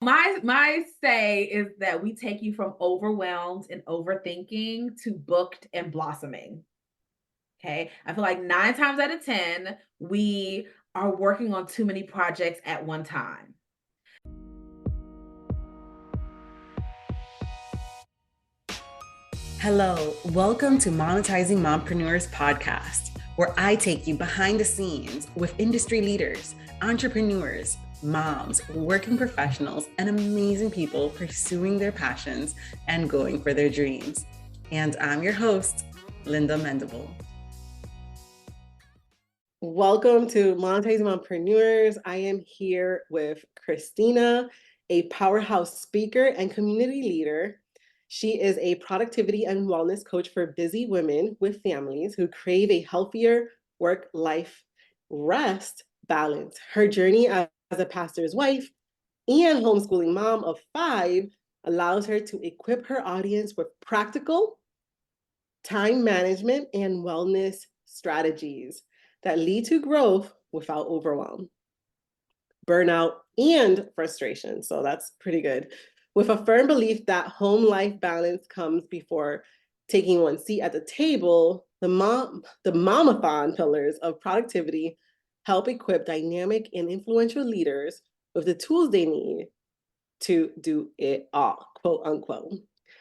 My say is that we take you from overwhelmed and overthinking to booked and blossoming. Okay. I feel like 9 times out of 10, we are working on too many projects at one time. Hello, welcome to Monetizing Mompreneurs podcast, where I take you behind the scenes with industry leaders, entrepreneurs, moms, working professionals, and amazing people pursuing their passions and going for their dreams. And I'm your host, Linda Mendable. Welcome to Monetizing Mompreneurs. I am here with Christina, a powerhouse speaker and community leader. She is a productivity and wellness coach for busy women with families who crave a healthier work-life rest balance. Her journey as a pastor's wife and homeschooling mom of 5 allows her to equip her audience with practical time management and wellness strategies that lead to growth without overwhelm, burnout, and frustration. So that's pretty good. With a firm belief that home life balance comes before taking one seat at the table, the Momathon Pillars of Productivity help equip dynamic and influential leaders with the tools they need to do it all, quote unquote.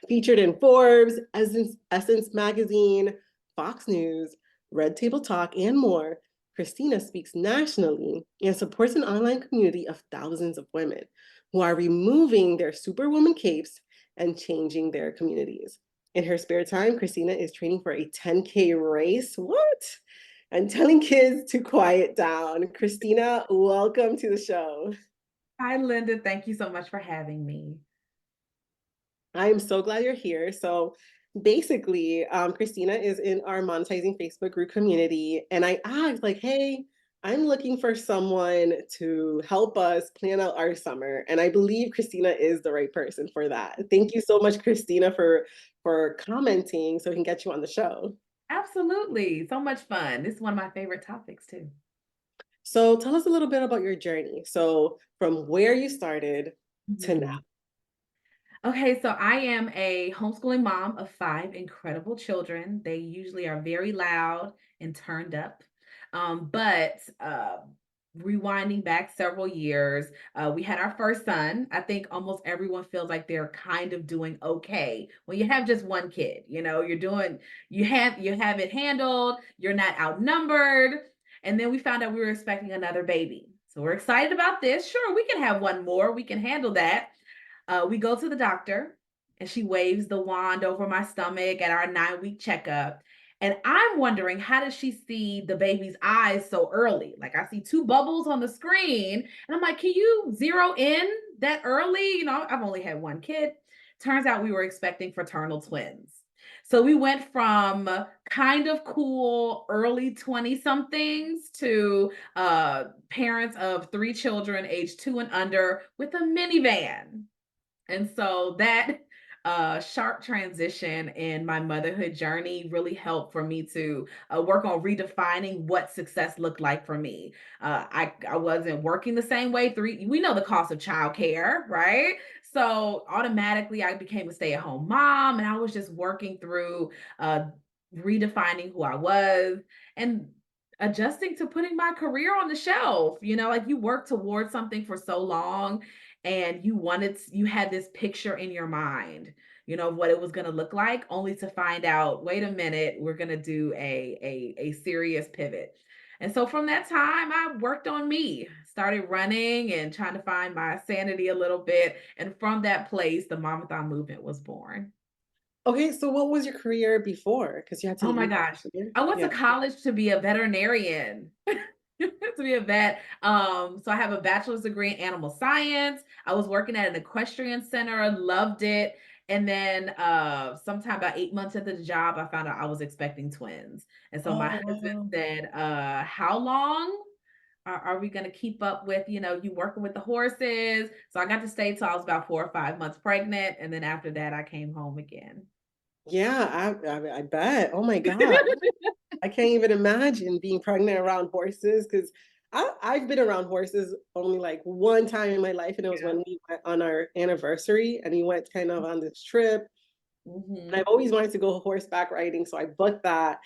Featured in Forbes, Essence Magazine, Fox News, Red Table Talk, and more, Christina speaks nationally and supports an online community of thousands of women who are removing their superwoman capes and changing their communities. In her spare time, Christina is training for a 10K race. What? And telling kids to quiet down. Christina, welcome to the show. Hi, Linda. Thank you so much for having me. I'm so glad you're here. So basically, Christina is in our monetizing Facebook group community. And I asked, like, hey, I'm looking for someone to help us plan out our summer. And I believe Christina is the right person for that. Thank you so much, Christina, for commenting so we can get you on the show. Absolutely. So much fun. This is one of my favorite topics, too. So tell us a little bit about your journey. So from where you started to now. Okay, so I am a homeschooling mom of 5 incredible children. They usually are very loud and turned up. But rewinding back several years, we had our first son. I think almost everyone feels like they're kind of doing okay when you have just one kid. You have it handled. You're not outnumbered. And then we found out we were expecting another baby. So we're excited about this. Sure, we can have one more. We can handle that. We go to the doctor and she waves the wand over my stomach at our 9-week checkup. And I'm wondering, how does she see the baby's eyes so early? Like, I see 2 bubbles on the screen, and I'm like, can you zero in that early? I've only had one kid. Turns out we were expecting fraternal twins. So we went from kind of cool early 20 somethings to parents of 3 children, age 2 and under, with a minivan. And so that sharp transition in my motherhood journey really helped for me to work on redefining what success looked like for me. I wasn't working the same way. We know the cost of childcare, right? So automatically I became a stay-at-home mom, and I was just working through redefining who I was and adjusting to putting my career on the shelf. Like, you work towards something for so long, and you had this picture in your mind, of what it was going to look like, only to find out, wait a minute, we're going to do a serious pivot. And so from that time, I worked on me, started running and trying to find my sanity a little bit. And from that place, the Momathon movement was born. Okay, so what was your career before? Because you had to Oh my leave. gosh. I went to college to be a veterinarian. To be a vet. So I have a bachelor's degree in animal science. I was working at an equestrian center, loved it. And then sometime about 8 months into the job, I found out I was expecting twins. And so my Oh, husband wow. said, how long are we going to keep up with, you working with the horses? So I got to stay till I was about 4 or 5 months pregnant. And then after that, I came home again. Yeah, I bet. Oh my God. I can't even imagine being pregnant around horses because I've been around horses only like one time in my life, and it was Yeah. when we went on our anniversary, and we went kind of on this trip. And Hmm. I've always wanted to go horseback riding, so I booked that.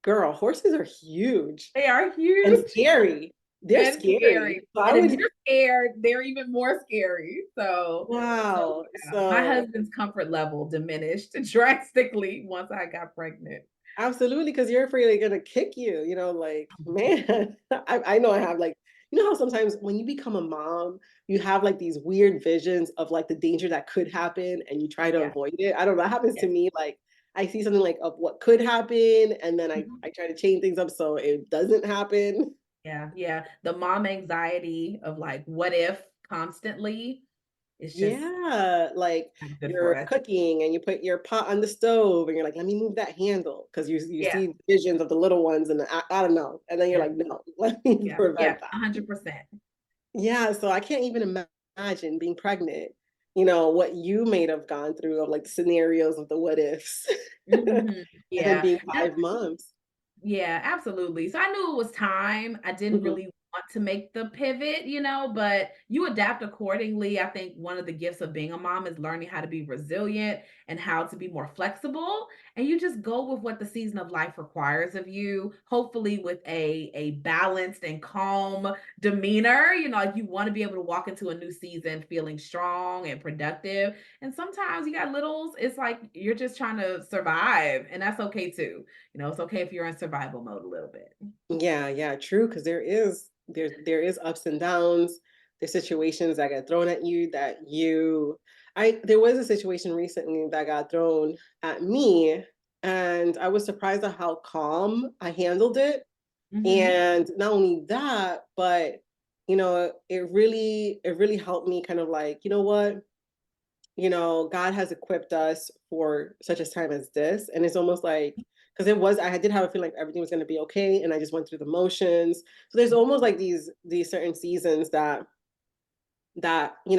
Girl, horses are huge They are and huge scary. They're and scary. scary. So I And if would, you're scared, they're even more scary. So wow. yeah, my So husband's comfort level diminished drastically once I got pregnant. absolutely, because you're afraid they're gonna kick you, like, man, I know I have like, how sometimes when you become a mom, you have like these weird visions of like the danger that could happen and you try to Yeah. avoid it. I don't know, that happens Yeah. to me. Like I see something like of what could happen, and then I, Mhm. I try to change things up so it doesn't happen. Yeah. Yeah. The mom anxiety of like, what if constantly is just Yeah, like not good for you're us. cooking and you put your pot on the stove and you're like, let me move that handle because you Yeah. see visions of the little ones and I don't know. And then you're Yeah. like, no, let me Yeah. Yeah. prevent that. 100%. Yeah, so I can't even imagine being pregnant, what you may have gone through of like the scenarios of the what ifs. Mhm. And then Yeah. being 5 months. Yeah, absolutely. So I knew it was time. I didn't Mhm. really want to make the pivot, but you adapt accordingly. I think one of the gifts of being a mom is learning how to be resilient and how to be more flexible. And you just go with what the season of life requires of you, hopefully with a balanced and calm demeanor. Like you want to be able to walk into a new season feeling strong and productive. And sometimes you got littles, it's like you're just trying to survive, and that's okay too. It's okay if you're in survival mode a little bit. Yeah, yeah, true. Because there is ups and downs. There's situations that get thrown at you that I there was a situation recently that got thrown at me, and I was surprised at how calm I handled it. Mhm. And not only that, but it really helped me kind of like, you know what? God has equipped us for such a time as this. And it's almost like, because I did have a feeling like everything was going to be okay. And I just went through the motions. So there's almost like these certain seasons that we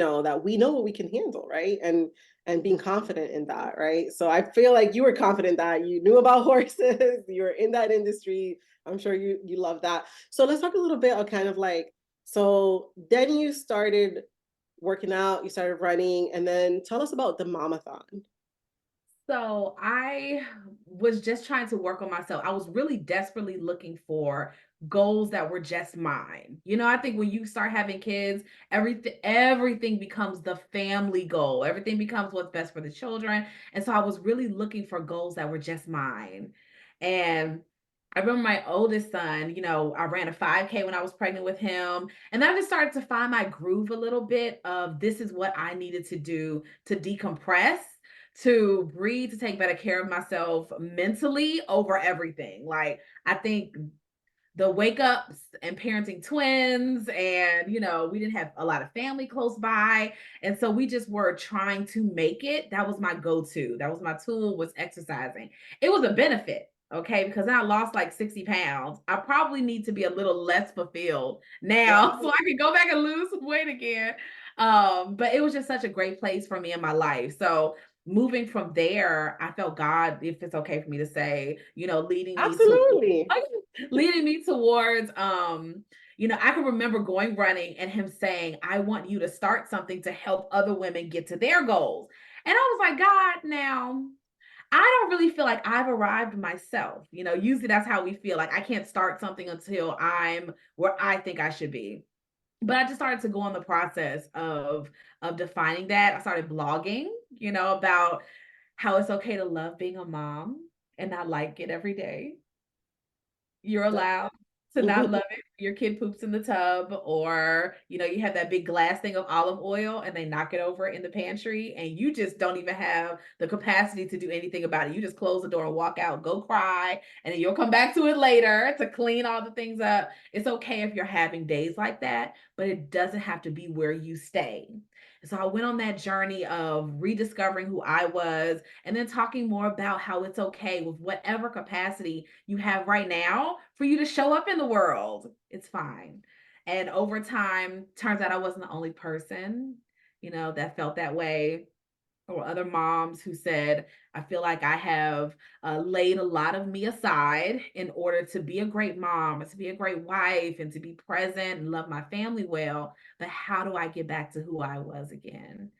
know what we can handle, right? And being confident in that, right? So I feel like you were confident that you knew about horses, you were in that industry. I'm sure you love that. So let's talk a little bit of kind of like, so then you started working out, you started running, and then tell us about the Momathon. So I was just trying to work on myself. I was really desperately looking for goals that were just mine. I think when you start having kids, everything becomes the family goal. Everything becomes what's best for the children. And so I was really looking for goals that were just mine. And I remember my oldest son, I ran a 5K when I was pregnant with him. And then I just started to find my groove a little bit of this is what I needed to do to decompress, to breathe, to take better care of myself mentally over everything. Like, I think the wake ups and parenting twins, and, we didn't have a lot of family close by. And so we just were trying to make it. That was my go to. That was my tool, was exercising. It was a benefit. Okay, because I lost like 60 pounds. I probably need to be a little less fulfilled now so Wow. I can go back and lose some weight again. But it was just such a great place for me in my life. So moving from there, I felt God, if it's okay for me to say, leading me to Absolutely. leading me towards I can remember going running and him saying, I want you to start something to help other women get to their goals. And I was like, God, now I don't really feel like I've arrived myself. Usually that's how we feel. Like I can't start something until I'm where I think I should be. But I just started to go on the process of defining that. I started blogging, about how it's okay to love being a mom and not like it every day. You're That- allowed to not love it. Your kid poops in the tub, or, you have that big glass thing of olive oil and they knock it over in the pantry and you just don't even have the capacity to do anything about it. You just close the door and walk out, go cry, and then you'll come back to it later to clean all the things up. It's okay if you're having days like that, but it doesn't have to be where you stay. So I went on that journey of rediscovering who I was, and then talking more about how it's okay with whatever capacity you have right now for you to show up in the world. It's fine. And over time, turns out I wasn't the only person, that felt that way. or other moms who said, I feel like I have laid a lot of me aside in order to be a great mom, and to be a great wife, and to be present and love my family well. But how do I get back to who I was again?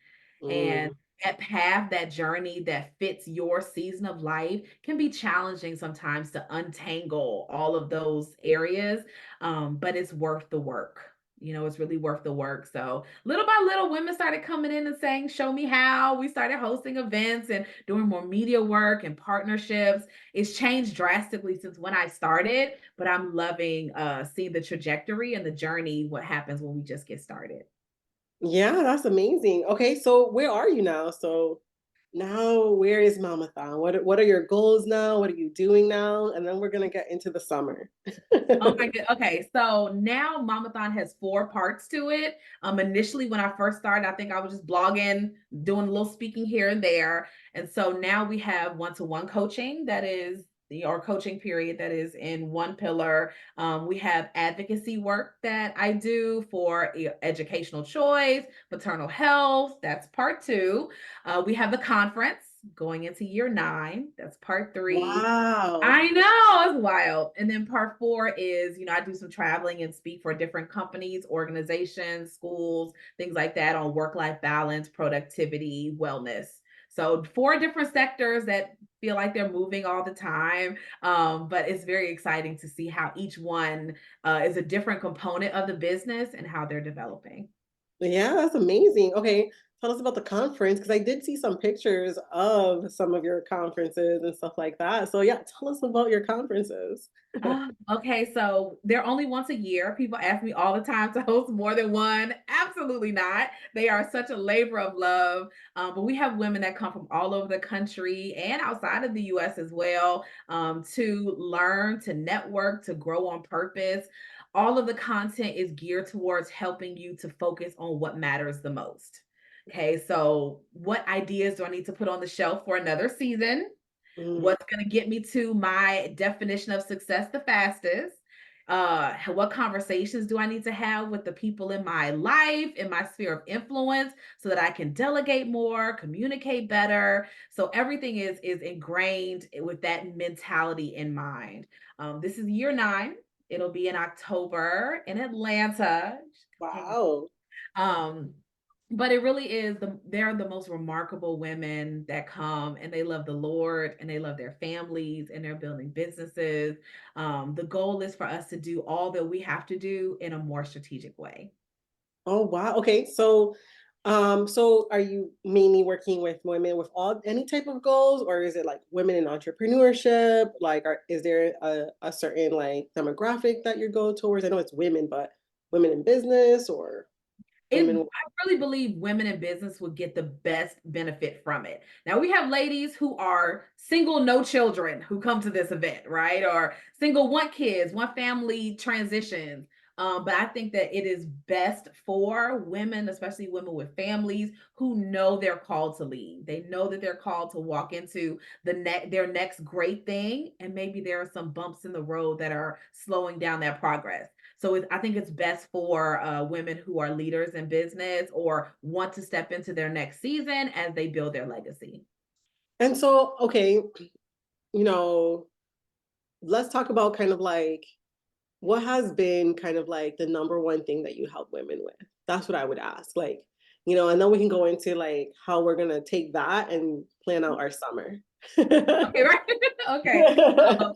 And Mm. that path, that journey that fits your season of life can be challenging sometimes to untangle all of those areas, but it's worth the work. It's really worth the work. So little by little, women started coming in and saying, "Show me how." We started hosting events and doing more media work and partnerships. It's changed drastically since when I started, but I'm loving seeing the trajectory and the journey, what happens when we just get started. Yeah, that's amazing. Okay, so where are you now? So now where is Momathon? What are your goals now? What are you doing now? And then we're gonna get into the summer. Oh my god. Okay, so now Momathon has 4 parts to it. Initially when I first started, I think I was just blogging, doing a little speaking here and there. And so now we have one-to-one coaching that is our coaching period that is in one pillar. We have advocacy work that I do for educational choice, maternal health. That's part 2. We have the conference going into year 9. That's part 3. Wow. I know, it's wild. And then part 4 is, I do some traveling and speak for different companies, organizations, schools, things like that on work-life balance, productivity, wellness. So 4 different sectors that feel like they're moving all the time. But it's very exciting to see how each one is a different component of the business and how they're developing. Yeah, that's amazing. Okay, tell us about the conference because I did see some pictures of some of your conferences and stuff like that. So yeah, tell us about your conferences. Okay, so they're only once a year. People ask me all the time to host more than one. Absolutely not. They are such a labor of love. But we have women that come from all over the country and outside of the US as well, to learn, to network, to grow on purpose. All of the content is geared towards helping you to focus on what matters the most. Okay, so what ideas do I need to put on the shelf for another season? Mm. What's going to get me to my definition of success the fastest? What conversations do I need to have with the people in my life, in my sphere of influence, so that I can delegate more, communicate better? So everything is ingrained with that mentality in mind. This is year 9. It'll be in October in Atlanta. Wow. Um, but it really is they're the most remarkable women that come, and they love the Lord and they love their families and they're building businesses. The goal is for us to do all that we have to do in a more strategic way. Oh wow. Okay. So are you mainly working with women with all any type of goals, or is it like women in entrepreneurship? Like is there a certain like demographic that you go towards? I know it's women, but women in business or women. I really believe women in business would get the best benefit from it. Now we have ladies who are single, no children, who come to this event, right? Or single, want kids, want family transitions. But I think that it is best for women, especially women with families who know they're called to lead. They know that they're called to walk into their next great thing, and maybe there are some bumps in the road that are slowing down that progress. So I think it's best for women who are leaders in business or want to step into their next season as they build their legacy. And so, okay, you know, let's talk about kind of like what has been kind of like the number one thing that you help women with? That's what I would ask. Like, and then we can go into like how we're gonna take that and plan out our summer. Okay, right? Okay. Um,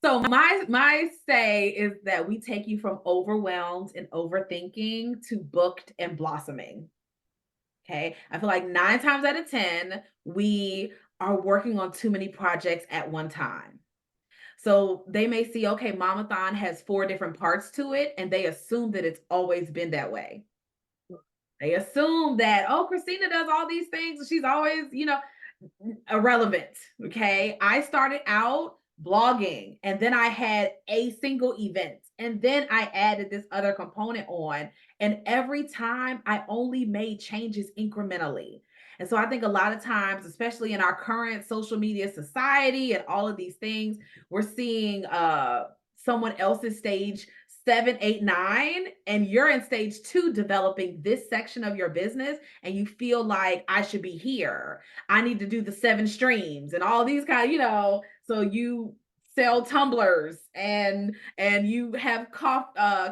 so my say is that we take you from overwhelmed and overthinking to booked and blossoming. Okay. I feel like 9 times out of 10, we are working on too many projects at one time. So they may see, okay, Momathon has 4 different parts to it, and they assume that it's always been that way. They assume that, oh, Christina does all these things. She's always, irrelevant. Okay. I started out blogging, and then I had a single event, and then I added this other component on. And every time I only made changes incrementally. And so I think a lot of times, especially in our current social media society and all of these things, we're seeing someone else's stage 7, 8, 9, and you're in stage 2 developing this section of your business, and you feel like I should be here. I need to do the 7 streams and all these kind of, so you sell tumblers and you have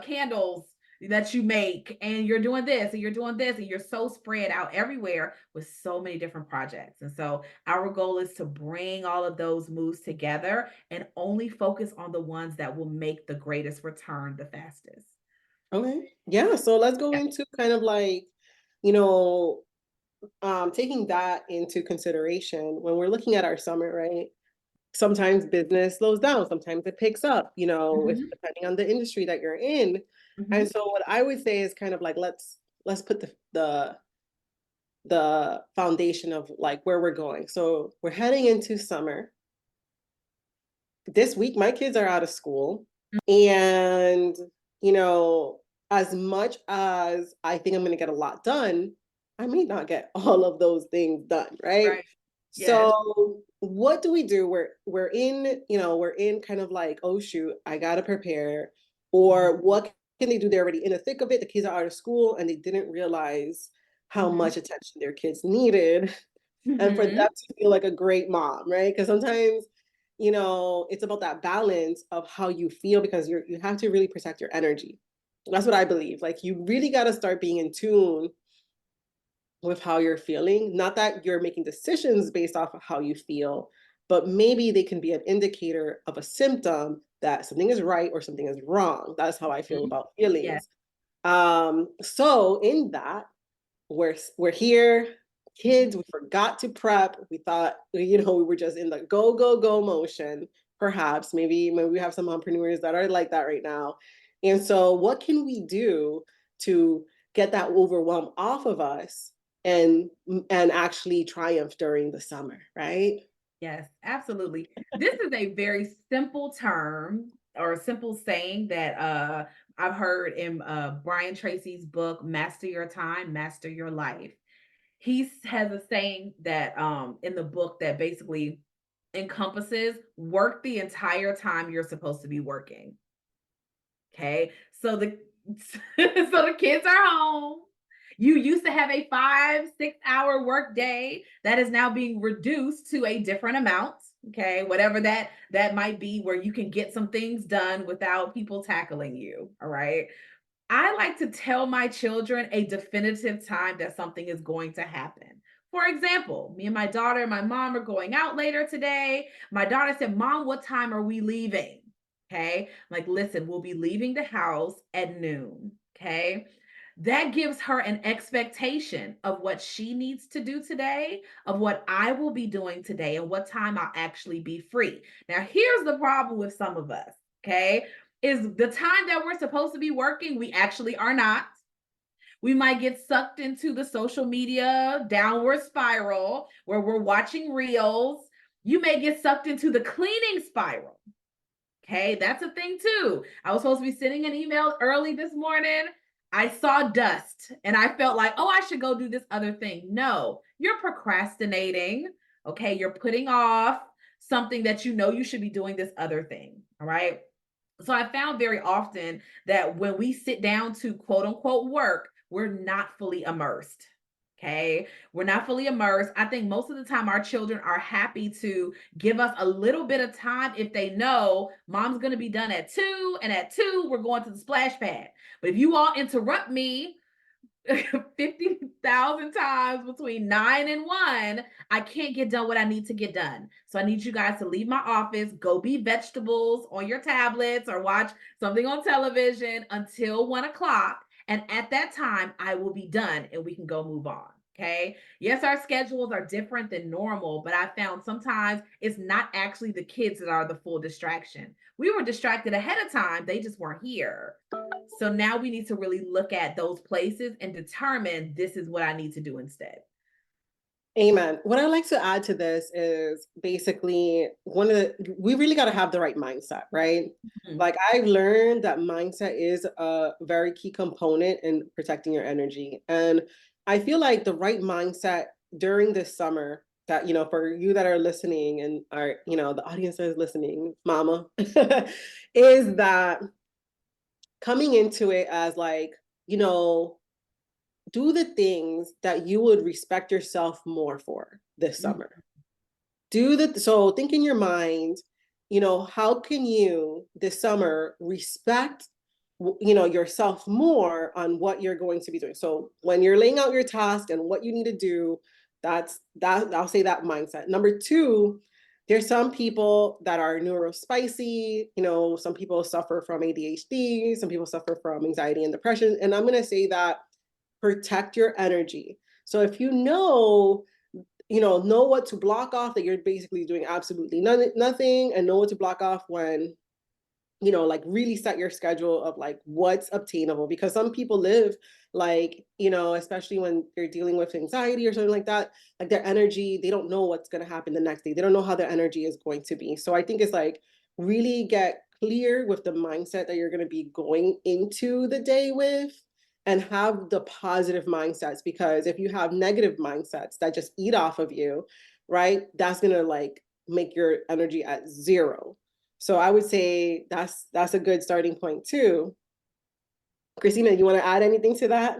candles that you make, and you're doing this and you're doing this, and you're so spread out everywhere with so many different projects. And so our goal is to bring all of those moves together and only focus on the ones that will make the greatest return the fastest. Okay. Yeah. So let's go Yeah. into kind of like, you know, taking that into consideration when we're looking at our summer, right? Sometimes business slows down, sometimes it picks up, it's Mm-hmm. depending on the industry that you're in. And Mm-hmm. so what I would say is kind of like let's put the foundation of like where we're going. So we're heading into summer. This week my kids are out of school, and you know as much as I think I'm going to get a lot done, I may not get all of those things done, right? Right. Yes. So what do we do? We're in kind of like, oh shoot, I gotta prepare. Mm-hmm. Or what can they do? They're already in the thick of it. The kids are out of school and they didn't realize how Mm-hmm. much attention their kids needed. And for them Mm-hmm. to feel like a great mom, right? Because sometimes, it's about that balance of how you feel, because you have to really protect your energy. That's what I believe. Like you really got to start being in tune with how you're feeling. Not that you're making decisions based off of how you feel, but maybe they can be an indicator of a symptom that something is right or something is wrong. That's how I feel Mm-hmm. about Yes. feelings. So in that, we're here, Mm-hmm. kids. We forgot to prep. We thought, we were just in the go go go motion. Perhaps maybe we have some entrepreneurs that are like that right now. And so, what can we do to get that overwhelm off of us and actually triumph during the summer, right? Yes, absolutely. This is a very simple term or a simple saying that I've heard in Brian Tracy's book, Master Your Time, Master Your Life. He has a saying that in the book that basically encompasses work the entire time you're supposed to be working. Okay. So the so the kids are home. You used to have a 5, 6 hour work day that is now being reduced to a different amount. Okay, whatever that might be, where you can get some things done without people tackling you. All right. I like to tell my children a definitive time that something is going to happen. For example, me and my daughter and my mom are going out later today. My daughter said, Mom, what time are we leaving? Okay. I'm like, listen, we'll be leaving the house at noon. Okay. That gives her an expectation of what she needs to do today, of what I will be doing today, and what time I'll actually be free. Now, here's the problem with some of us. Okay, is the time that we're supposed to be working, we actually are not. We might get sucked into the social media downward spiral where we're watching reels. You may get sucked into the cleaning spiral. Okay, that's a thing too. I was supposed to be sending an email early this morning. I saw dust and I felt like, oh, I should go do this other thing. No, you're procrastinating. Okay, you're putting off something that you know you should be doing this other thing. All right. So I found very often that when we sit down to quote unquote work, we're not fully immersed. Okay. We're not fully immersed. I think most of the time our children are happy to give us a little bit of time if they know mom's going to be done at 2, and at 2, we're going to the splash pad. But if you all interrupt me 50,000 times between 9 and 1, I can't get done what I need to get done. So I need you guys to leave my office, go be vegetables on your tablets or watch something on television until 1 o'clock. And at that time, I will be done and we can go move on. Okay. Yes, our schedules are different than normal, but I found sometimes it's not actually the kids that are the full distraction. We were distracted ahead of time, they just weren't here. So now we need to really look at those places and determine this is what I need to do instead. Amen. What I like to add to this is basically we really got to have the right mindset, right? Mhm. Like I've learned that mindset is a very key component in protecting your energy. And I feel like the right mindset during this summer that, for you that are listening and are, the audience that is listening, mama, is that coming into it as like, you know, do the things that you would respect yourself more for this Mhm. summer. So think in your mind, you know, how can you this summer respect, you know, yourself more on what you're going to be doing. So when you're laying out your task and what you need to do, that's that, I'll say that mindset. Number two, there's some people that are neurospicy, you know, some people suffer from ADHD, some people suffer from anxiety and depression, and I'm going to say that protect your energy. So if you know what to block off, that you're basically doing absolutely nothing, and know what to block off when, you know, like really set your schedule of like what's obtainable, because some people live like, you know, especially when they're dealing with anxiety or something like that, like their energy, they don't know what's going to happen the next day, they don't know how their energy is going to be. So I think it's like really get clear with the mindset that you're going to be going into the day with, and have the positive mindsets, because if you have negative mindsets that just eat off of you, right, that's going to like make your energy at zero. So I would say that's a good starting point too. Christina, you want to add anything to that?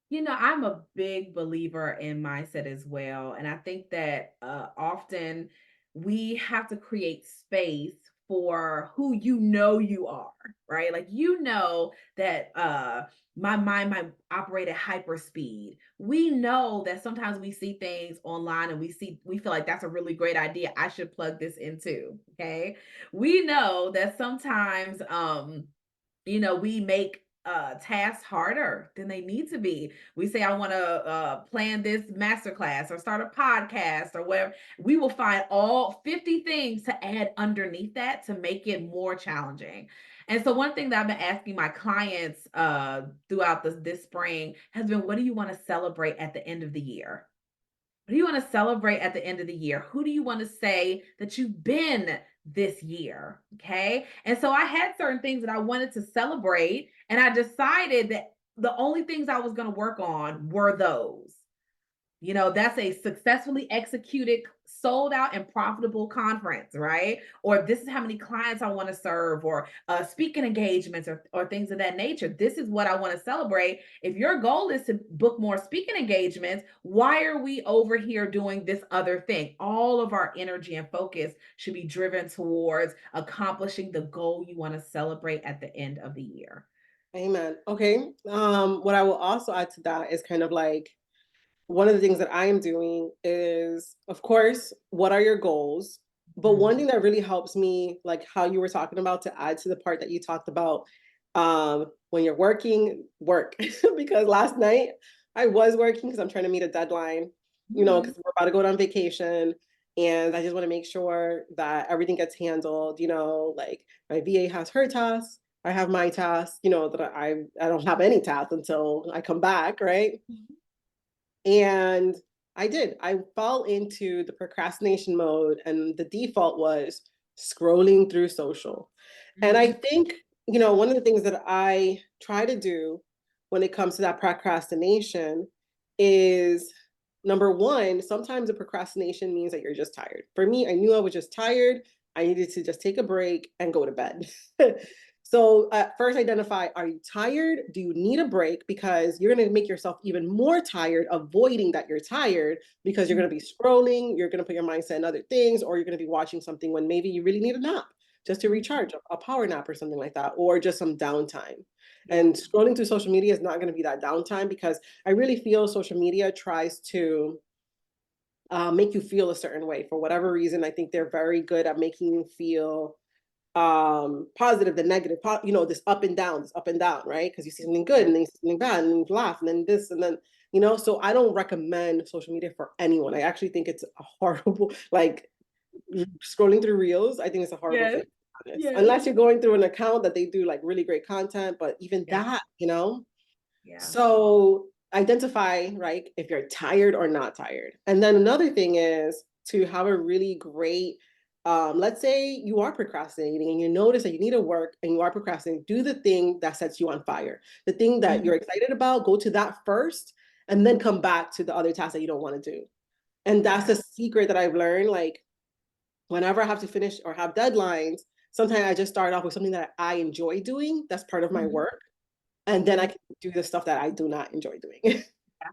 You know, I'm a big believer in mindset as well. And I think that often we have to create space for who you know you are, right? Like, you know that my mind might operate at hyper speed. We know that sometimes we see things online and we feel like that's a really great idea. I should plug this into. Okay. We know that sometimes you know, we make tasks harder than they need to be. We say, I want to plan this masterclass or start a podcast or whatever. We will find all 50 things to add underneath that to make it more challenging. And so, one thing that I've been asking my clients throughout this spring has been, what do you want to celebrate at the end of the year? What do you want to celebrate at the end of the year? Who do you want to say that you've been this year? Okay. And so I had certain things that I wanted to celebrate, and I decided that the only things I was going to work on were those. You know, that's a successfully executed, sold out, and profitable conference, right? Or this is how many clients I want to serve, or speaking engagements, or things of that nature. This is what I want to celebrate. If your goal is to book more speaking engagements, why are we over here doing this other thing? All of our energy and focus should be driven towards accomplishing the goal you want to celebrate at the end of the year. Amen. Okay. What I will also add to that is kind of like, one of the things that I am doing is, of course, what are your goals? But one Mhm. thing that really helps me, like how you were talking about, to add to the part that you talked about, when you're working, work. Because last night I was working because I'm trying to meet a deadline, you know, Mhm. because we're about to go on vacation. And I just want to make sure that everything gets handled, you know, like my VA has her tasks, I have my tasks, you know, that I don't have any tasks until I come back, right? And I did. I fell into the procrastination mode, and the default was scrolling through social. And I Mhm. think, you know, one of the things that I try to do when it comes to that procrastination is, number one, sometimes the procrastination means that you're just tired. For me, I knew I was just tired. I needed to just take a break and go to bed. So first identify, are you tired? Do you need a break? Because you're going to make yourself even more tired, avoiding that you're tired, because you're Mhm. going to be scrolling, you're going to put your mindset in other things, or you're going to be watching something when maybe you really need a nap, just to Mhm. recharge, a power nap or something like that, or just some downtime. Yeah. And scrolling through social media is not going to be that downtime, because I really feel social media tries to make you feel a certain way for whatever reason. I think they're very good at making you feel positive, the negative, you know, this up and down, right? Because you see something good Yeah. and then you see something bad and then you laugh and then this and then, you know. So I don't recommend social media for anyone. I actually think it's a horrible, like, scrolling through reels, I think it's a horrible thing, Yes. to be honest. Yes. Unless you're going through an account that they do like really great content, but even Yeah. that, you know. Yeah. So identify, right, if you're tired or not tired. And then another thing is to have a really great, let's say you are procrastinating and you notice that you need to work and you are procrastinating, do the thing that sets you on fire. The thing that Mhm. you're excited about, go to that first, and then come back to the other tasks that you don't want to do. And that's Yeah. a secret that I've learned. Like, whenever I have to finish or have deadlines, sometimes I just start off with something that I enjoy doing. That's part of my Mhm, work. And then I mhm. can do the stuff that I do not enjoy doing.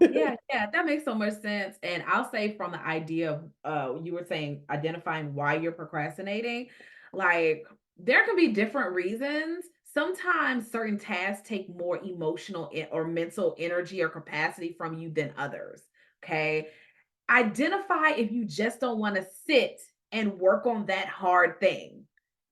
Yeah, yeah, that makes so much sense. And I'll say from the idea of you were saying identifying why you're procrastinating, like there can be different reasons. Sometimes certain tasks take more emotional or mental energy or capacity from you than others. Okay. Identify if you just don't want to sit and work on that hard thing.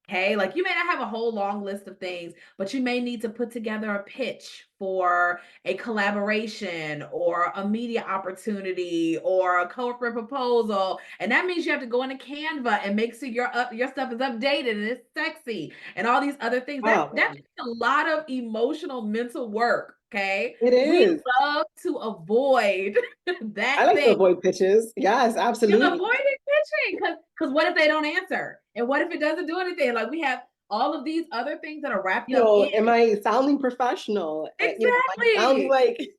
Okay. Like you may not have a whole long list of things, but you may need to put together a pitch for a collaboration or a media opportunity or a corporate proposal. And that means you have to go into Canva and make sure your stuff is updated and it's sexy and all these other things. That Oh, that man. takes a lot of emotional mental work. Okay. It We is. love to avoid I that like to thing. avoid pitches. Yes, You're absolutely. avoiding pitching because what if they don't answer? And what if it doesn't do anything? Like we have all of these other things that are wrapped up in Am I sounding professional? Am I sounding exactly. like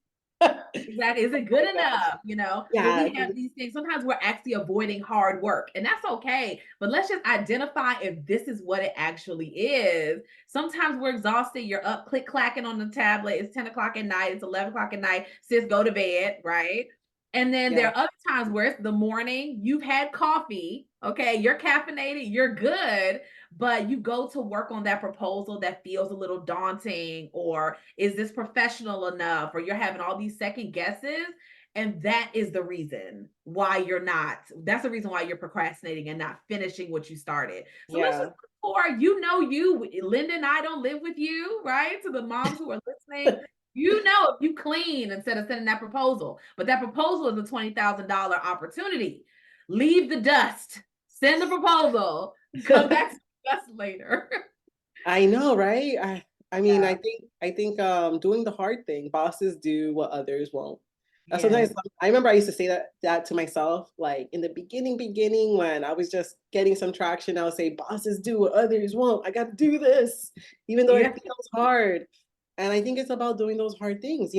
Exactly. Is it my good gosh. enough? But Yeah, we have these things. Sometimes we're actually avoiding hard work, and that's okay. But let's just identify if this is what it actually is. Sometimes we're exhausted. You're up, click clacking on the tablet. It's 10 o'clock at night. It's 11 o'clock at night. Sis, go to bed, right? And then there yeah, are other times where it's the morning, you've had coffee, okay, you're caffeinated, you're good, but you go to work on that proposal that feels a little daunting, or is this professional enough, or you're having all these second guesses. And that is the reason why you're not, that's the reason why you're procrastinating and not finishing what you started. So let's just yeah. for you, Linda and I don't live with you, right? To the moms who are listening, if you clean instead of sending that proposal, but that proposal is a $20,000 opportunity. Leave the dust, send the proposal, come back to us later. I know, right? I mean, Yeah. I think doing the hard thing, bosses do what others won't. Sometimes Yes. I remember I used to say that to myself, like in the beginning when I was just getting some traction, I would say, bosses do what others won't. I got to do this, even though it Yeah. feels hard. And I think it's about doing those hard things.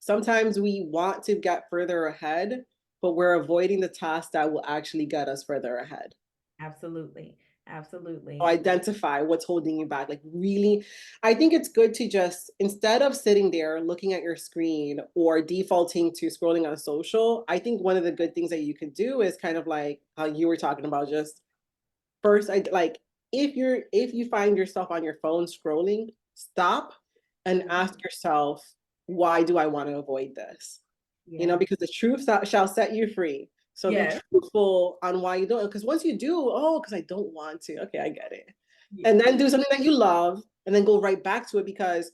Sometimes we want to get further ahead, but we're avoiding the tasks that will actually get us further ahead. Absolutely. So Absolutely. identify what's holding you back. Like, really, I think it's good to just, instead of sitting there looking at your screen or defaulting to scrolling on social, I think one of the good things that you could do is kind of like how you were talking about, just first, I like, if you find yourself on your phone scrolling, stop and Mhm. ask yourself, why do I want to avoid this? Yeah. Because the truth shall set you free. So be Yes. truthful on why you don't. Because once you do, oh, because I don't want to. Okay, I get it. Yeah. And then do something that you love, and then go right back to it. Because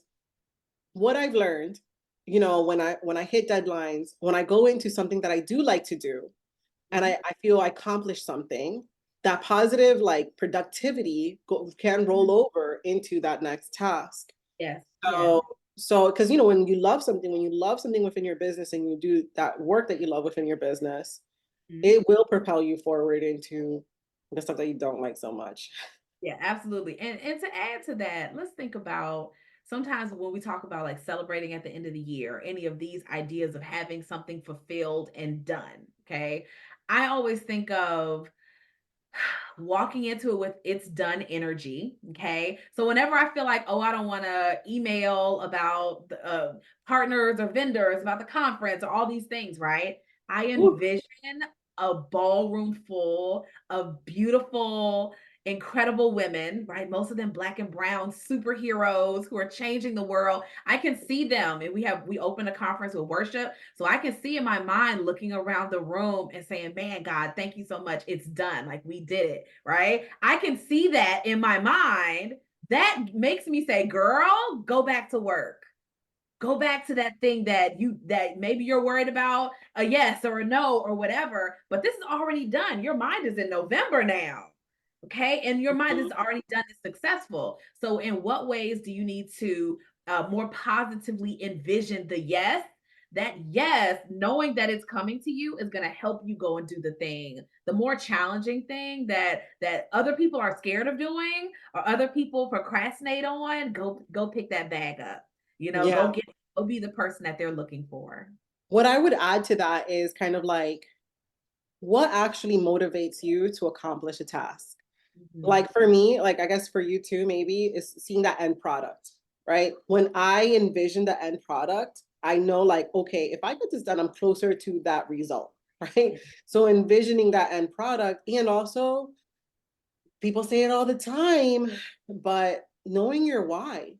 what I've learned, when I hit deadlines, when I go into something that I do like to do, and Mhm. I feel I accomplished something, that positive like productivity can roll Mhm. over into that next task. Yes. Yes. So, because when you love something within your business and you do that work that you love within your business, Mhm. it will propel you forward into the stuff that you don't like so much. Yeah, absolutely. And to add to that, let's think about sometimes when we talk about like celebrating at the end of the year, any of these ideas of having something fulfilled and done. Okay. I always think of walking into it with it's done energy. Okay. So whenever I feel like, oh, I don't want to email about the partners or vendors about the conference or all these things, right? I Woo. envision a ballroom full of beautiful, incredible women, right? Most of them black and brown superheroes who are changing the world. I can see them, and we open a conference with worship, so I can see in my mind looking around the room and saying, "Man, God, thank you so much. It's done. Like we did it." Right? I can see that in my mind. That makes me say, "Girl, go back to work. Go back to that thing that maybe you're worried about a yes or a no or whatever, but this is already done. Your mind is in November now. Okay. And your mind is already done is successful. So, in what ways do you need to more positively envision the yes? That yes, knowing that it's coming to you is going to help you go and do the thing, the more challenging thing that other people are scared of doing or other people procrastinate on. Go pick that bag up. Yeah. Go be the person that they're looking for. What I would add to that is kind of like, what actually motivates you to accomplish a task? Mhm. Like for me, like I guess for you too, maybe is seeing that end product, right? When I envision the end product, I know like, okay, if I get this done, I'm closer to that result, right? Yeah. So envisioning that end product, and also people say it all the time, but knowing your why,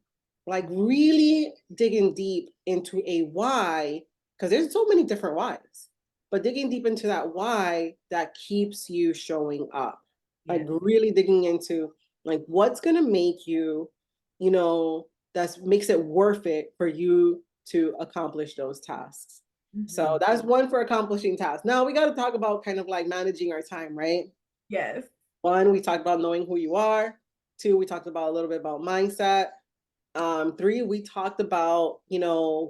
like really digging deep into a why, because there's so many different whys, but digging deep into that why that keeps you showing up, like Yes. really digging into like what's going to make you, you know, that makes it worth it for you to accomplish those tasks. So Mhm. that's one for accomplishing tasks. Now we got to talk about kind of like managing our time, right? Yes. One, we talked about knowing who you are. Two, we talked about a little bit about mindset. Three, we talked about,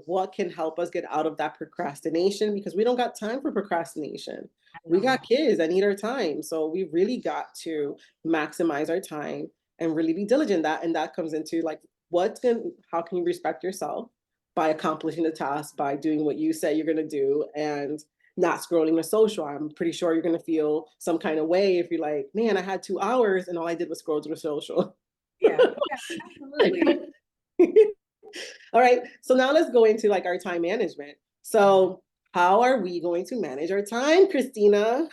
what can help us get out of that procrastination because we don't got time for procrastination. I We know. got kids that need our time. So we really got to maximize our time and really be diligent that. And that comes into like, how can you respect yourself by accomplishing the task, by doing what you say you're going to do and not scrolling the social. I'm pretty sure you're going to feel some kind of way if you're like, man, I had 2 hours and all I did was scroll through the social. Yeah. Yeah. Absolutely. All right. So now let's go into like our time management. So how are we going to manage our time, Christina?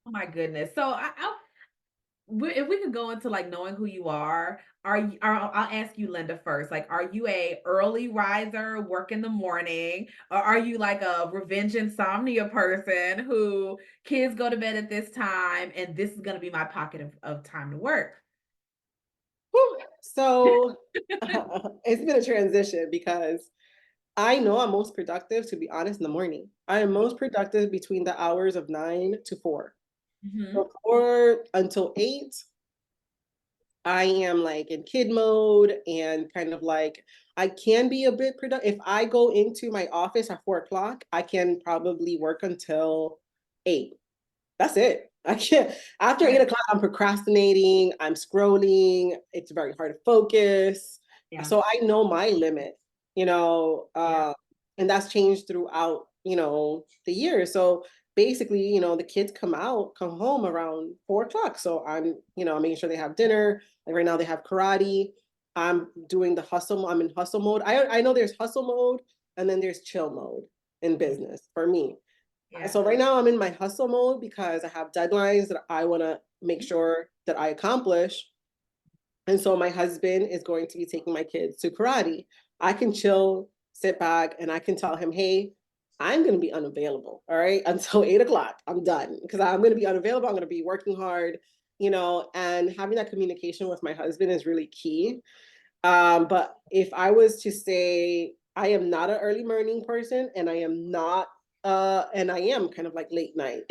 Oh my goodness. So if we could go into like knowing who you are you? I'll ask you, Linda, first. Like, are you a early riser, work in the morning, or are you like a revenge insomnia person who kids go to bed at this time, and this is going to be my pocket of time to work? Whew. So it's been a transition because I know I'm most productive, to be honest, in the morning. I am most productive between the hours of 9 to 4. Hmm. From 4 until 8, I am like in kid mode and kind of like I can be a bit productive. If I go into my office at 4 o'clock, I can probably work until 8. That's it. I can't. After 8 o'clock, I'm procrastinating. I'm scrolling. It's very hard to focus. Yeah. So I know my limit, you know, Yeah. uh, and that's changed throughout, the year. So basically, the kids come home around 4 o'clock. So I'm making sure they have dinner. Like right now, they have karate. I'm doing the hustle. I'm in hustle mode. I know there's hustle mode and then there's chill mode in Yeah. business for me. Yeah. So right now I'm in my hustle mode because I have deadlines that I want to make sure that I accomplish. And so my husband is going to be taking my kids to karate. I can chill, sit back, and I can tell him, hey, I'm going to be unavailable. All right. Until 8 o'clock, I'm done because I'm going to be unavailable. I'm going to be working hard, and having that communication with my husband is really key. But if I was to say I am not an early morning person and I am not and I am kind of like late night.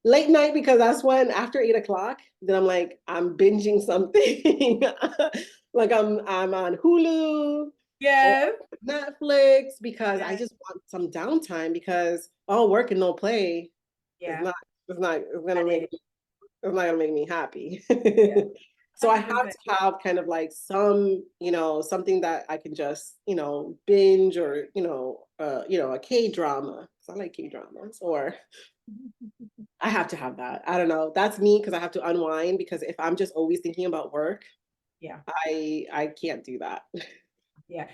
Late night because that's when after 8 o'clock, then I'm like, I'm binging something. Like I'm on Hulu or Yes. Netflix because I Yes. just want some downtime because all work and no play is Yeah. not it's gonna That make is. it's not gonna make me happy. Yeah. So I have 100%. to have kind of like some, something that I can just, binge or, a K drama. I like K dramas, or I have to have that. I don't know. That's me because I have to unwind because if I'm just always thinking about work, Yeah. I can't do that. Yeah.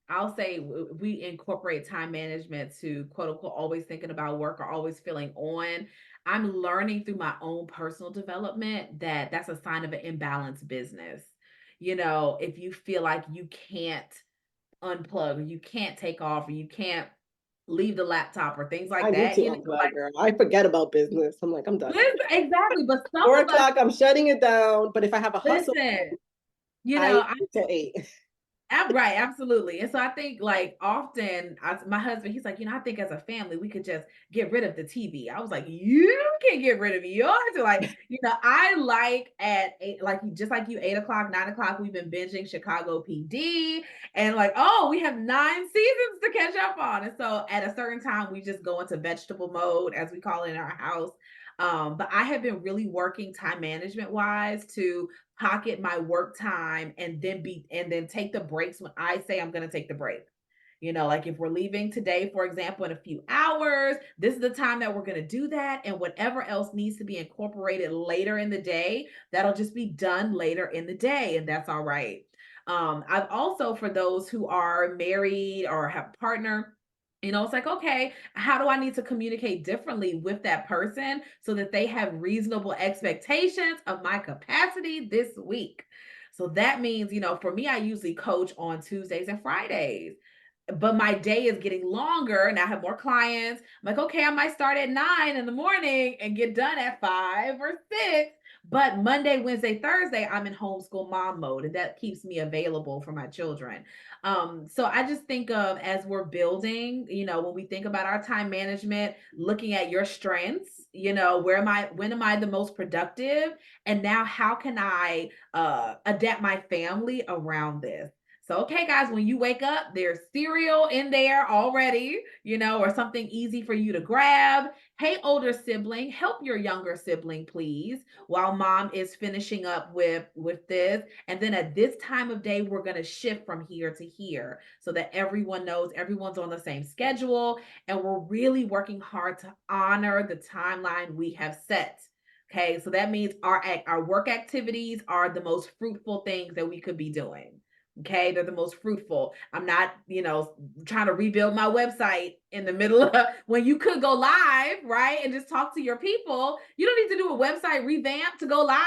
I'll say we incorporate time management to quote unquote always thinking about work or always feeling on. I'm learning through my own personal development that that's a sign of an imbalanced business. If you feel like you can't unplug or you can't take off or you can't leave the laptop or things I like need that, to unplug, girl. I forget about business. I'm like, I'm done. Exactly. But some Four of us o'clock, I'm shutting it down. But if I have a hustle, listen, you I know, till 8. Right, absolutely. And so I think like often my husband, he's like, I think as a family, we could just get rid of the TV. I was like, you can get rid of yours. Like, I like at 8, like just like you, 8 o'clock, 9 o'clock, we've been binging Chicago PD and like, oh, we have 9 seasons to catch up on. And so at a certain time, we just go into vegetable mode, as we call it in our house. But I have been really working time management wise to pocket my work time and then take the breaks when I say I'm going to take the break. Like if we're leaving today, for example, in a few hours, this is the time that we're going to do that. And whatever else needs to be incorporated later in the day, that'll just be done later in the day. And that's all right. I've also, for those who are married or have a partner, it's like, okay, how do I need to communicate differently with that person so that they have reasonable expectations of my capacity this week? So that means, for me, I usually coach on Tuesdays and Fridays, but my day is getting longer and I have more clients. I'm like, okay, I might start at 9 in the morning and get done at 5 or 6. But Monday, Wednesday, Thursday, I'm in homeschool mom mode, and that keeps me available for my children. So I just think of, as we're building, when we think about our time management, looking at your strengths, when am I the most productive? And now how can I adapt my family around this? So, okay, guys, when you wake up, there's cereal in there already, or something easy for you to grab. Hey, older sibling, help your younger sibling, please, while mom is finishing up with this. And then at this time of day, we're going to shift from here to here so that everyone knows everyone's on the same schedule. And we're really working hard to honor the timeline we have set. Okay, so that means our work activities are the most fruitful things that we could be doing. Okay, they're the most fruitful. I'm not, trying to rebuild my website in the middle of when you could go live, right? And just talk to your people. You don't need to do a website revamp to go live.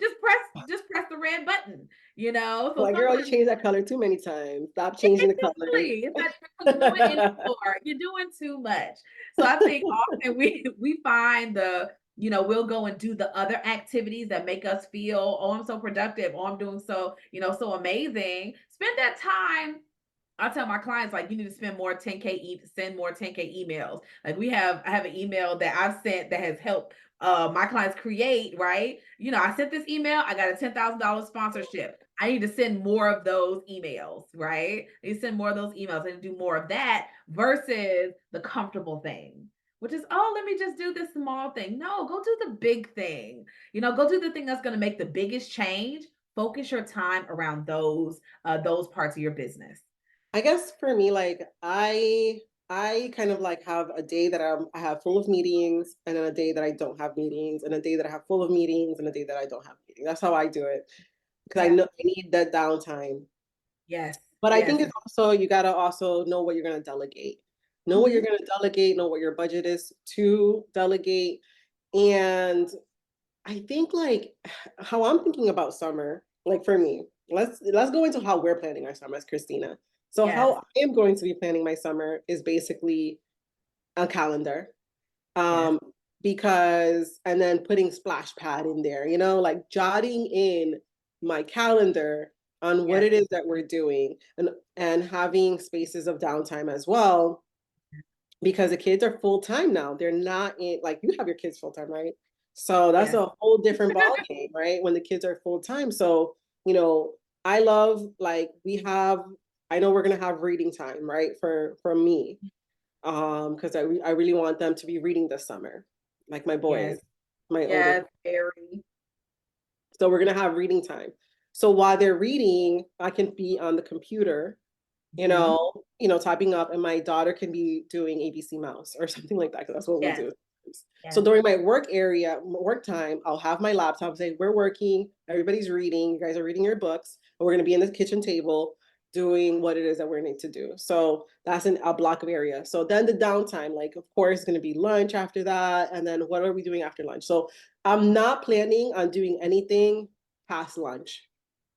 Just press the red button, So Like, girl, you sometimes changed that color too many times. Stop changing the colors. exactly, it's not supposed to do it anymore. You're doing too much. So I think often we find we'll go and do the other activities that make us feel, oh, I'm so productive, oh, I'm doing so, so amazing. Spend that time. I tell my clients, like, you need to spend more 10K, send more 10K emails. Like I have an email that I've sent that has helped my clients create, right? I sent this email, I got a $10,000 sponsorship. I need to send more of those emails, right? I need to send more of those emails and do more of that versus the comfortable thing, which is, oh, let me just do this small thing. No, go do the big thing. Go do the thing that's going to make the biggest change. Focus your time around those parts of your business. I guess for me, like I kind of like have a day that I have full of meetings, and then a day that I don't have meetings, and a day that I have full of meetings, and a day that I don't have meetings. That's how I do it because I Yeah. know I need that downtime. Yes. But I think Yes. it's also, you gotta also know what you're gonna delegate. Know what you're Mhm. gonna delegate, know what your budget is to delegate. And I think like how I'm thinking about summer, like for me, let's go into how we're planning our summer as Christina. So how Yes. I am going to be planning my summer is basically a calendar. Yes. Um, because and then putting splash pad in there, like jotting in my calendar on what Yes. it is that we're doing, and having spaces of downtime as well, because the kids are full time now. They're not in, like, you have your kids full time, right? So that's Yes. a whole different ball game, right? When the kids are full time. So, I love, like, I know we're gonna have reading time, right? From me. Because I really want them to be reading this summer, like my Yes. boys, my older. Yes. Very. So we're gonna have reading time. So while they're reading, I can be on the computer, Mhm. typing up, and my daughter can be doing ABC Mouse or something like that, because that's what we'll Yes. do. So Yes. during my work time, I'll have my laptop, say, we're working, everybody's reading, you guys are reading your books, and we're gonna be in the kitchen table doing what it is that we're need to do. So that's a block of area. So then the downtime, like, of course, going to be lunch after that. And then what are we doing after lunch? So I'm not planning on doing anything past lunch.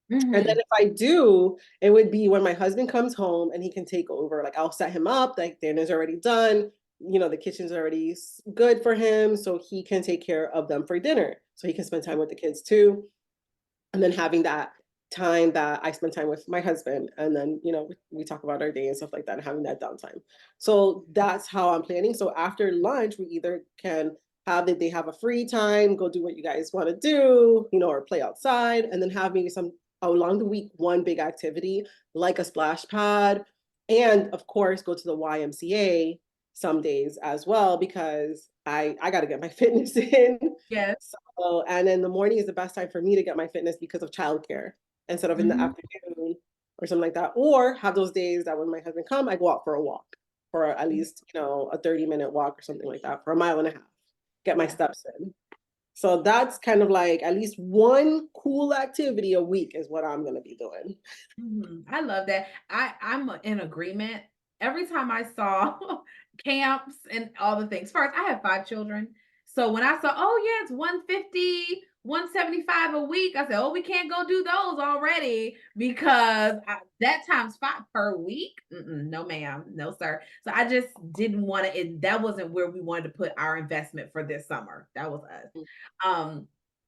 And then Mhm. if I do, it would be when my husband comes home and he can take over. Like, I'll set him up, like dinner's already done. The kitchen's already good for him. So he can take care of them for dinner. So he can spend time with the kids too. And then having that time that I spend time with my husband. And then, we talk about our day and stuff like that, and having that downtime. So that's how I'm planning. So after lunch, we either can they have a free time, go do what you guys want to do, or play outside, and then have maybe some along the week, one big activity like a splash pad. And of course, go to the YMCA some days as well, because I got to get my fitness in. Yes. And then the morning is the best time for me to get my fitness because of childcare, instead of in the Mhm. afternoon. or something like that. Or have those days that when my husband come, I go out for a walk, for at least, a 30-minute walk or something like that, for a mile and a half, get my Yeah. steps in. So that's kind of like at least one cool activity a week is what I'm gonna be doing. I love that. I'm in agreement. Every time I saw camps and all the things. First, I have 5 children. So when I saw, oh yeah, it's 150, 175 a week, I said, oh, we can't go do those already because that times 5 per week. No, ma'am. No, sir. So I just didn't want to, that wasn't where we wanted to put our investment for this summer. That was us. Um,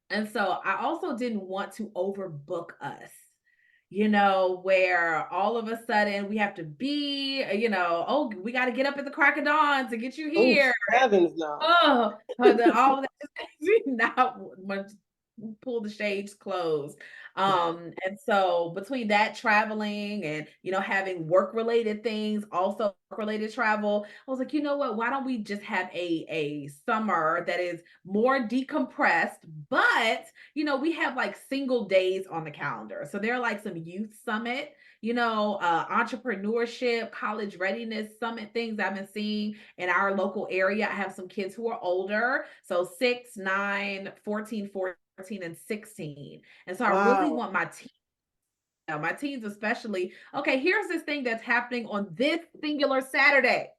and so I also didn't want to overbook us, where all of a sudden we have to be, oh, we got to get up at the crack of dawn to get you Oh, here. heavens no. Oh, but all of that just makes me not want to pull the shades closed. And so between that traveling and having work related things, also work related travel, I was like, you know what? Why don't we just have a summer that is more decompressed, but we have like single days on the calendar. So there are like some youth summit, entrepreneurship, college readiness summit things I've been seeing in our local area. I have some kids who are older, so 6, 9, 14, 14, and 16. And so I really Wow. want my teens especially. Okay, here's this thing that's happening on this singular Saturday.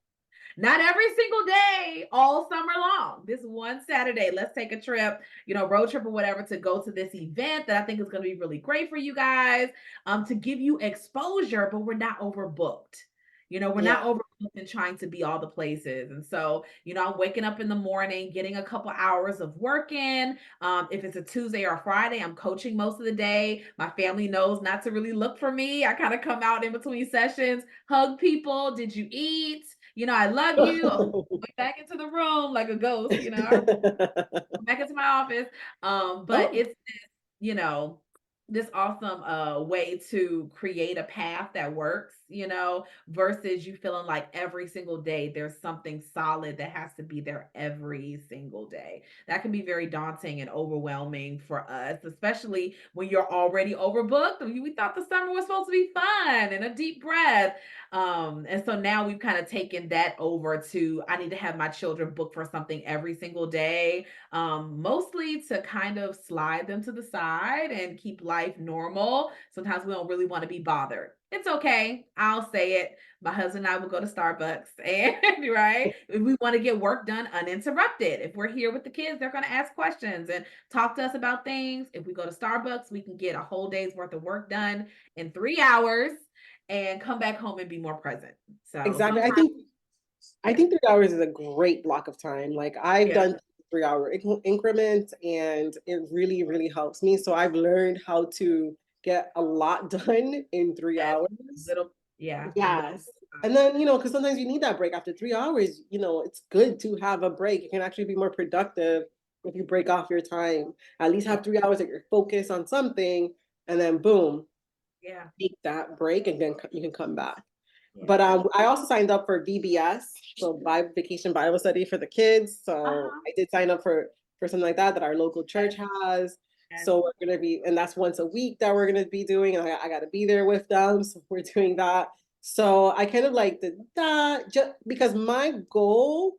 Not every single day, all summer long. This one Saturday, let's take a trip, road trip or whatever, to go to this event that I think is going to be really great for you guys, to give you exposure, but we're not overbooked. We're not Yeah. overbooked and trying to be all the places. And so, I'm waking up in the morning, getting a couple hours of work in. If it's a Tuesday or a Friday, I'm coaching most of the day. My family knows not to really look for me. I kind of come out in between sessions, hug people. Did you eat? I love you. Oh, went back into the room like a ghost, back into my office. But Oh, it's you know, this awesome way to create a path that works, versus you feeling like every single day there's something solid that has to be there every single day. That can be very daunting and overwhelming for us, especially when you're already overbooked. We thought the summer was supposed to be fun and a deep breath. And so now we've kind of taken that over to I need to have my children book for something every single day, mostly to kind of slide them to the side and keep life normal. Sometimes we don't really want to be bothered. It's okay. I'll say it. My husband and I will go to Starbucks and right. If we want to get work done uninterrupted. If we're here with the kids, they're going to ask questions and talk to us about things. If we go to Starbucks, we can get a whole day's worth of work done in 3 hours and come back home and be more present. So exactly. sometimes, I yeah, think 3 hours is a great block of time. Like I've yeah, done 3 hour increments and it really, really helps me. So I've learned how to get a lot done in three yes, hours. little, yeah, in little Yes. And time. then, because sometimes you need that break after 3 hours, it's good to have a break. You can actually be more productive if you break off your time. At least Yeah, have 3 hours that you're focused on something and then boom, yeah, take that break and then you can come back. yeah. But I also signed up for VBS, so Vacation Bible Study for the kids. So Uh-huh. I did sign up for something like that our local church Yes, has. yes. So we're gonna be, and that's once a week that we're gonna be doing, and I got to be there with them. So we're doing that. So I kind of like that just because my goal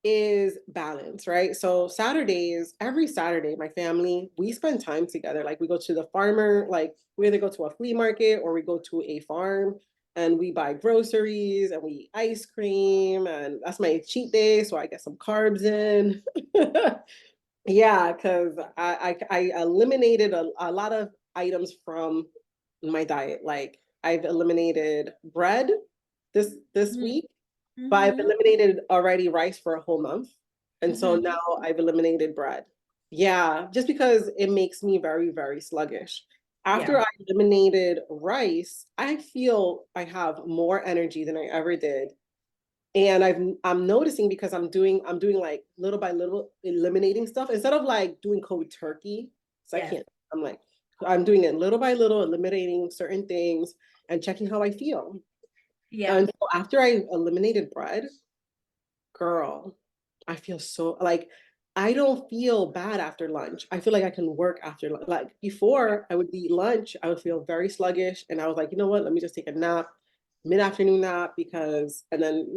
is balance, right? So Saturdays, every Saturday, my family, we spend time together. Like we go to the farmer, like we either go to a flea market or we go to a farm and we buy groceries and we eat ice cream. And that's my cheat day. So I get some carbs in. Yeah, because I eliminated a lot of items from my diet. Like I've eliminated bread this Mhm, week, but I've mhm. eliminated already rice for a whole month. And so Mhm. now I've eliminated bread. Yeah, just because it makes me very, very sluggish. After Yeah. I eliminated rice, I feel I have more energy than I ever did. And I'm noticing because I'm doing like little by little eliminating stuff instead of like doing cold turkey. So I Yes. can't. I'm doing it little by little, eliminating certain things and checking how I feel. Yeah. And so after I eliminated bread, girl, I feel so like I don't feel bad after lunch. I feel like I can work after lunch. Like before I would eat lunch, I would feel very sluggish. And I was like, you know what? Let me just take a nap, mid-afternoon nap, because, and then,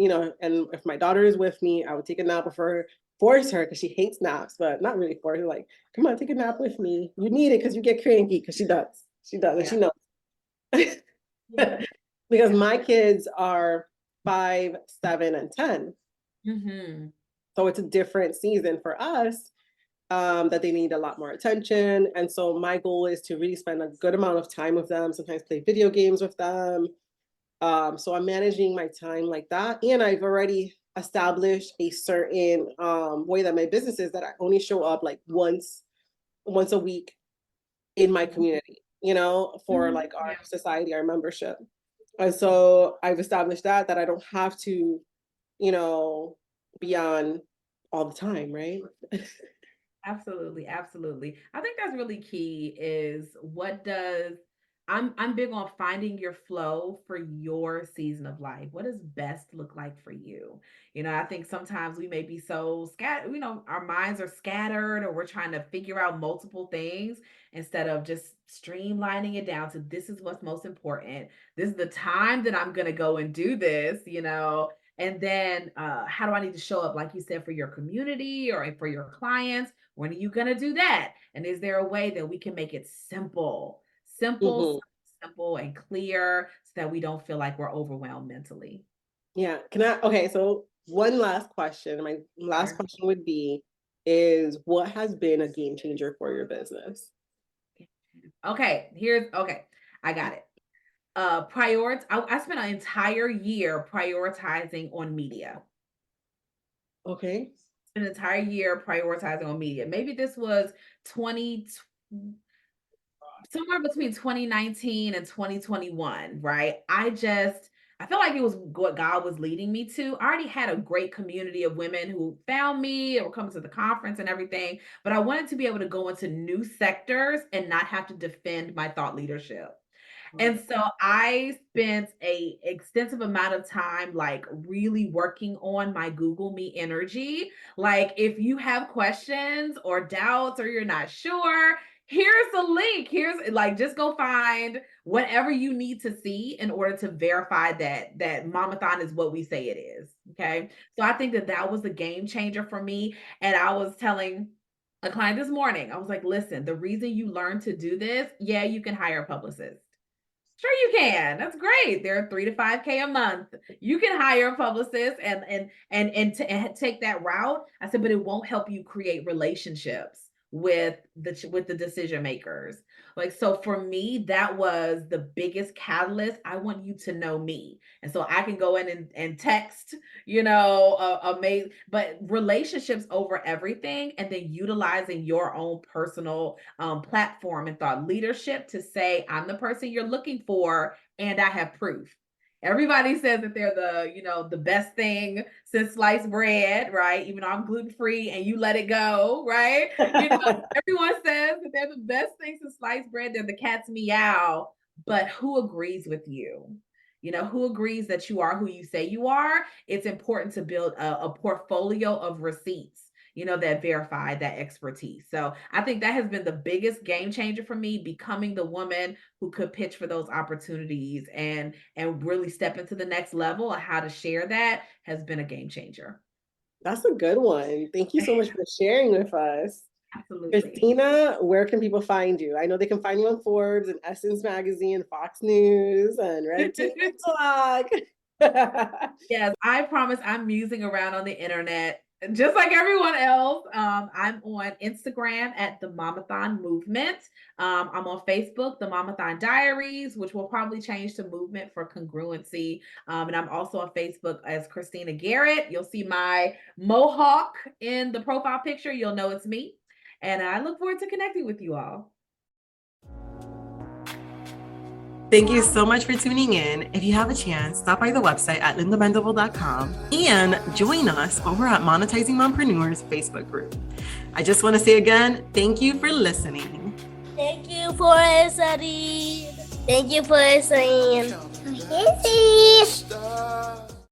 and if my daughter is with me, I would take a nap with her, force her because she hates naps, but not really force her. Like, come on, take a nap with me. You need it because you get cranky, because she does. She does, and she knows. Yeah. Because my kids are 5, 7, and 10. Mm-hmm. So it's a different season for us, that they need a lot more attention. And so my goal is to really spend a good amount of time with them, sometimes play video games with them. So I'm managing my time like that. And I've already established a certain way that my business is, that I only show up like once a week in my community, for like our society, our membership. And so I've established that I don't have to, be on all the time, right? Absolutely, absolutely. I think that's really key is what does I'm big on finding your flow for your season of life. What does best look like for you? I think sometimes we may be so scattered, our minds are scattered or we're trying to figure out multiple things instead of just streamlining it down to this is what's most important. This is the time that I'm going to go and do this. And then how do I need to show up, like you said, for your community or for your clients? When are you going to do that? And is there a way that we can make it simple, simple, Mhm. simple, and clear so that we don't feel like we're overwhelmed mentally? Yeah. Okay, so one last question. My last Sure. question would be, is what has been a game changer for your business? Okay. I got it. I spent an entire year prioritizing on media. Okay. An entire year prioritizing on media. Maybe this was 20 somewhere between 2019 and 2021, right? I felt like it was what God was leading me to. I already had a great community of women who found me or come to the conference and everything, but I wanted to be able to go into new sectors and not have to defend my thought leadership. And so I spent a extensive amount of time like really working on my Google Me energy. Like if you have questions or doubts or you're not sure, here's the link. Here's like just go find whatever you need to see in order to verify that Momathon is what we say it is. Okay? So I think that was a game changer for me, and I was telling a client this morning. I was like, "Listen, the reason you learn to do this, yeah, you can hire a publicist. Sure you can. That's great. They're 3 to 5K a month. You can hire a publicist and take that route. I said, but it won't help you create relationships with the decision makers. Like so for me, that was the biggest catalyst. I want you to know me. And so I can go in and text, amazing, but relationships over everything, and then utilizing your own personal platform and thought leadership to say, I'm the person you're looking for, and I have proof. Everybody says that they're the best thing since sliced bread, right? Even though I'm gluten free and you let it go, right? Everyone says that they're the best thing since sliced bread. They're the cat's meow, but who agrees with you? Who agrees that you are who you say you are? It's important to build a portfolio of receipts, that verify that expertise. So I think that has been the biggest game changer for me, becoming the woman who could pitch for those opportunities and really step into the next level, and how to share that has been a game changer. That's a good one. Thank you so much for sharing with us. Absolutely. Christina, where can people find you? I know they can find you on Forbes and Essence Magazine, Fox News, and Red Team Blog. Yes, I promise I'm musing around on the internet just like everyone else. I'm on Instagram at the Momathon Movement. I'm on Facebook, the Momathon Diaries, which will probably change to Movement for congruency. And I'm also on Facebook as Christina Garrett. You'll see my mohawk in the profile picture. You'll know it's me. And I look forward to connecting with you all. Thank you so much for tuning in. If you have a chance, stop by the website at lindamendable.com and join us over at Monetizing Mompreneurs Facebook group. I just want to say again, thank you for listening. Thank you for listening. Thank you for listening.